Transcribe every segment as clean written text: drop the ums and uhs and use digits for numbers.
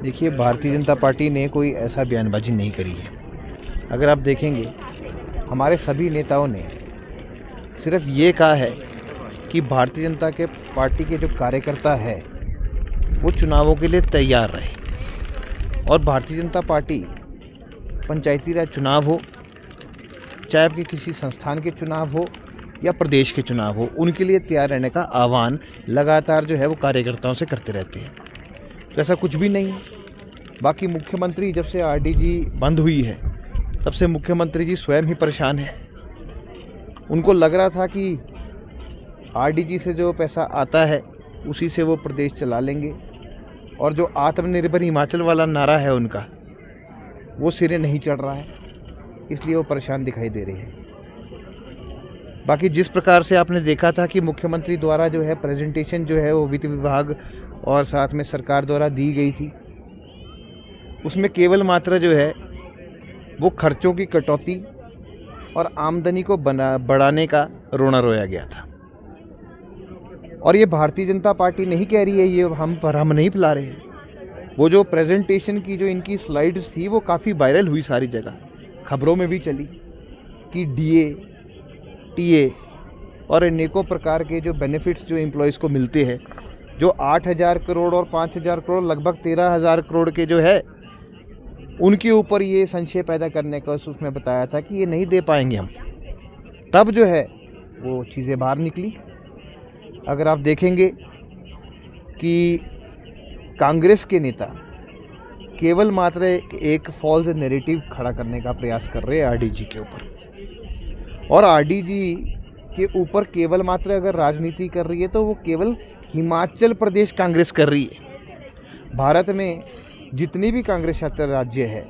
देखिए, भारतीय जनता पार्टी ने कोई ऐसा बयानबाजी नहीं करी है। अगर आप देखेंगे, हमारे सभी नेताओं ने सिर्फ ये कहा है कि भारतीय जनता के पार्टी के जो कार्यकर्ता है वो चुनावों के लिए तैयार रहे। और भारतीय जनता पार्टी पंचायती राज चुनाव हो, चाहे आपके किसी संस्थान के चुनाव हो या प्रदेश के चुनाव हो, उनके लिए तैयार रहने का आह्वान लगातार जो है वो कार्यकर्ताओं से करते रहते हैं। तो ऐसा कुछ भी नहीं है। बाकी मुख्यमंत्री जब से आरडीजी बंद हुई है तब से मुख्यमंत्री जी स्वयं ही परेशान हैं। उनको लग रहा था कि आरडीजी से जो पैसा आता है उसी से वो प्रदेश चला लेंगे, और जो आत्मनिर्भर हिमाचल वाला नारा है उनका, वो सिरे नहीं चढ़ रहा है, इसलिए वो परेशान दिखाई दे रहे हैं। बाकी जिस प्रकार से आपने देखा था कि मुख्यमंत्री द्वारा जो है प्रेजेंटेशन जो है वो वित्त विभाग और साथ में सरकार द्वारा दी गई थी, उसमें केवल मात्र जो है वो खर्चों की कटौती और आमदनी को बढ़ाने का रोना रोया गया था। और ये भारतीय जनता पार्टी नहीं कह रही है, ये हम नहीं फैला रहे हैं। वो जो प्रेजेंटेशन की जो इनकी स्लाइड्स थी वो काफ़ी वायरल हुई, सारी जगह खबरों में भी चली कि डीए, टीए और अनेकों प्रकार के जो बेनिफिट्स जो एम्प्लॉयज़ को मिलते हैं, जो 8,000 करोड़ और 5,000 करोड़ लगभग 13,000 करोड़ के जो है उनके ऊपर ये संशय पैदा करने का उसमें बताया था कि ये नहीं दे पाएंगे हम। तब जो है वो चीज़ें बाहर निकली। अगर आप देखेंगे कि कांग्रेस के नेता केवल मात्र एक फॉल्स नैरेटिव खड़ा करने का प्रयास कर रहे हैं आरडीजी के ऊपर, और आरडीजी के ऊपर केवल मात्र अगर राजनीति कर रही है तो वो केवल हिमाचल प्रदेश कांग्रेस कर रही है। भारत में जितनी भी कांग्रेस शासित राज्य है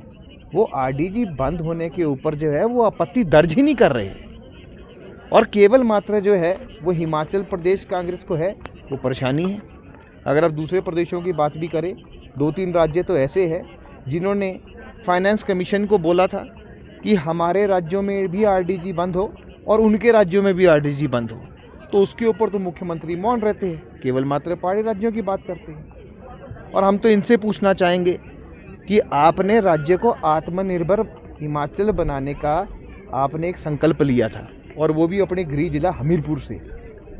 वो आरडीजी बंद होने के ऊपर जो है वो आपत्ति दर्ज ही नहीं कर रहे हैं, और केवल मात्र जो है वो हिमाचल प्रदेश कांग्रेस को है वो परेशानी है। अगर आप दूसरे प्रदेशों की बात भी करें, 2-3 राज्य तो ऐसे हैं जिन्होंने फाइनेंस कमीशन को बोला था कि हमारे राज्यों में भी आरडीजी बंद हो और उनके राज्यों में भी आरडीजी बंद हो, तो उसके ऊपर तो मुख्यमंत्री मौन रहते हैं, केवल मात्र पहाड़ी राज्यों की बात करते हैं। और हम तो इनसे पूछना चाहेंगे कि आपने राज्य को आत्मनिर्भर हिमाचल बनाने का आपने एक संकल्प लिया था, और वो भी अपने गृह जिला हमीरपुर से,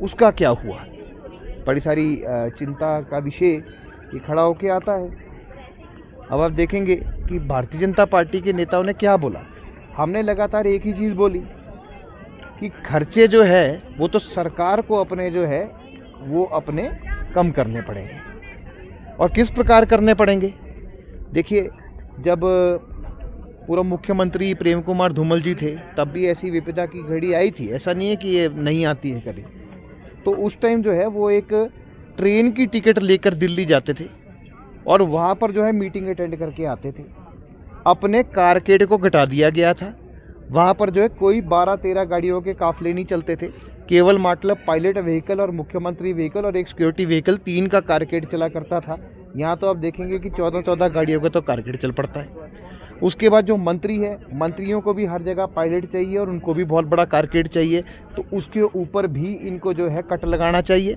उसका क्या हुआ? बड़ी सारी चिंता का विषय ये खड़ा होके आता है। अब आप देखेंगे कि भारतीय जनता पार्टी के नेताओं ने क्या बोला। हमने लगातार एक ही चीज़ बोली कि खर्चे जो है वो तो सरकार को अपने जो है वो अपने कम करने पड़ेंगे, और किस प्रकार करने पड़ेंगे। देखिए, जब पूर्व मुख्यमंत्री प्रेम कुमार धूमल जी थे तब भी ऐसी विपदा की घड़ी आई थी, ऐसा नहीं है कि ये नहीं आती है कभी। तो उस टाइम जो है वो एक ट्रेन की टिकट लेकर दिल्ली जाते थे और वहाँ पर जो है मीटिंग अटेंड करके आते थे। अपने कारकेड को घटा दिया गया था। वहाँ पर जो है कोई 12-13 गाड़ियों के काफिले नहीं चलते थे, केवल मतलब पायलट व्हीकल और मुख्यमंत्री व्हीकल और एक सिक्योरिटी व्हीकल, 3 का कारकेड चला करता था। यहाँ तो आप देखेंगे कि 14-14 गाड़ियों का तो कारकेड चल पड़ता है। उसके बाद जो मंत्री है, मंत्रियों को भी हर जगह पायलट चाहिए और उनको भी बहुत बड़ा कारकेड चाहिए, तो उसके ऊपर भी इनको जो है कट लगाना चाहिए।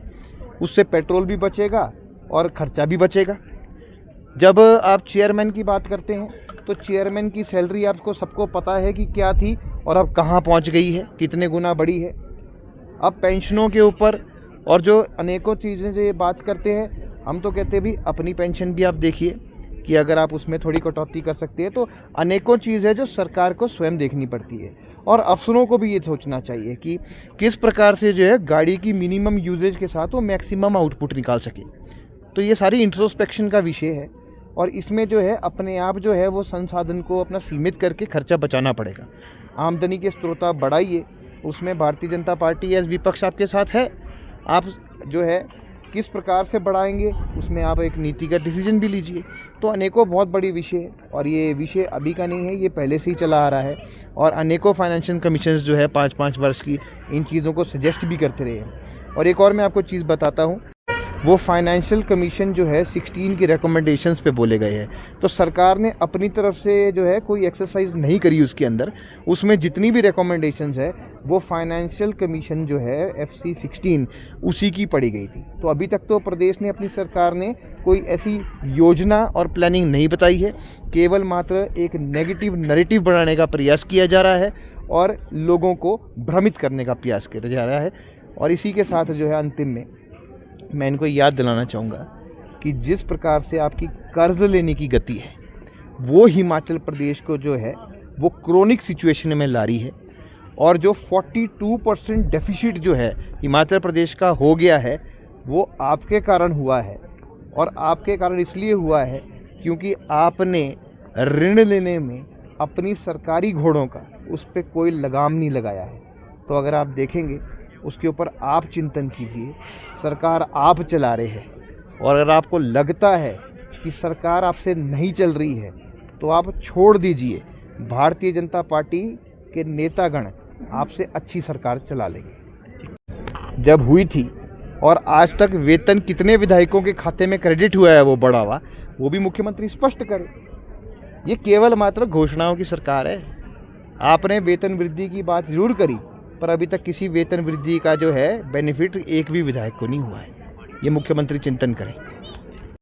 उससे पेट्रोल भी बचेगा और खर्चा भी बचेगा। जब आप चेयरमैन की बात करते हैं तो चेयरमैन की सैलरी आपको सबको पता है कि क्या थी और अब कहाँ पहुँच गई है, कितने गुना बढ़ी है। अब पेंशनों के ऊपर और जो अनेकों चीज़ें जो ये बात करते हैं, हम तो कहते हैं भी अपनी पेंशन भी आप देखिए कि अगर आप उसमें थोड़ी कटौती कर सकते हैं, तो अनेकों चीज़ है जो सरकार को स्वयं देखनी पड़ती है। और अफसरों को भी ये सोचना चाहिए कि किस प्रकार से जो है गाड़ी की मिनिमम यूजेज के साथ वो मैक्सिमम आउटपुट निकाल सके। तो ये सारी इंट्रोस्पेक्शन का विषय है, और इसमें जो है अपने आप जो है वो संसाधन को अपना सीमित करके खर्चा बचाना पड़ेगा। आमदनी के स्रोत आप बढ़ाइए, उसमें भारतीय जनता पार्टी एज विपक्ष आपके साथ है। आप जो है किस प्रकार से बढ़ाएंगे उसमें आप एक नीति का डिसीजन भी लीजिए। तो अनेकों बहुत बड़ी विषय है, और ये विषय अभी का नहीं है, ये पहले से ही चला आ रहा है, और अनेकों फाइनेंशियल कमीशंस जो है 5-5 वर्ष की इन चीज़ों को सजेस्ट भी करते रहे हैं। और एक और मैं आपको चीज़ बताता हूँ, वो फाइनेंशियल कमीशन जो है 16 की रिकमेंडेशंस पे बोले गए हैं। तो सरकार ने अपनी तरफ से जो है कोई एक्सरसाइज नहीं करी उसके अंदर। उसमें जितनी भी रिकमेंडेशंस है वो फाइनेंशियल कमीशन जो है FC 16 उसी की पड़ी गई थी। तो अभी तक तो प्रदेश ने अपनी सरकार ने कोई ऐसी योजना और प्लानिंग नहीं बताई है, केवल मात्र एक नेगेटिव नैरेटिव बनाने का प्रयास किया जा रहा है और लोगों को भ्रमित करने का प्रयास किया जा रहा है। और इसी के साथ जो है अंतिम में मैं इनको याद दिलाना चाहूँगा कि जिस प्रकार से आपकी कर्ज लेने की गति है वो हिमाचल प्रदेश को जो है वो क्रोनिक सिचुएशन में ला रही है। और जो 42% डेफिसिट जो है हिमाचल प्रदेश का हो गया है वो आपके कारण हुआ है। और आपके कारण इसलिए हुआ है क्योंकि आपने ऋण लेने में अपनी सरकारी घोड़ों का उस पर कोई लगाम नहीं लगाया है। तो अगर आप देखेंगे उसके ऊपर आप चिंतन कीजिए। सरकार आप चला रहे हैं और अगर आपको लगता है कि सरकार आपसे नहीं चल रही है तो आप छोड़ दीजिए, भारतीय जनता पार्टी के नेतागण आपसे अच्छी सरकार चला लेंगे। जब हुई थी और आज तक वेतन कितने विधायकों के खाते में क्रेडिट हुआ है वो बढ़ा हुआ, वो भी मुख्यमंत्री स्पष्ट करे। ये केवल मात्र घोषणाओं की सरकार है। आपने वेतन वृद्धि की बात जरूर करी पर अभी तक किसी वेतन वृद्धि का जो है बेनिफिट एक भी विधायक को नहीं हुआ है। ये मुख्यमंत्री चिंतन करें।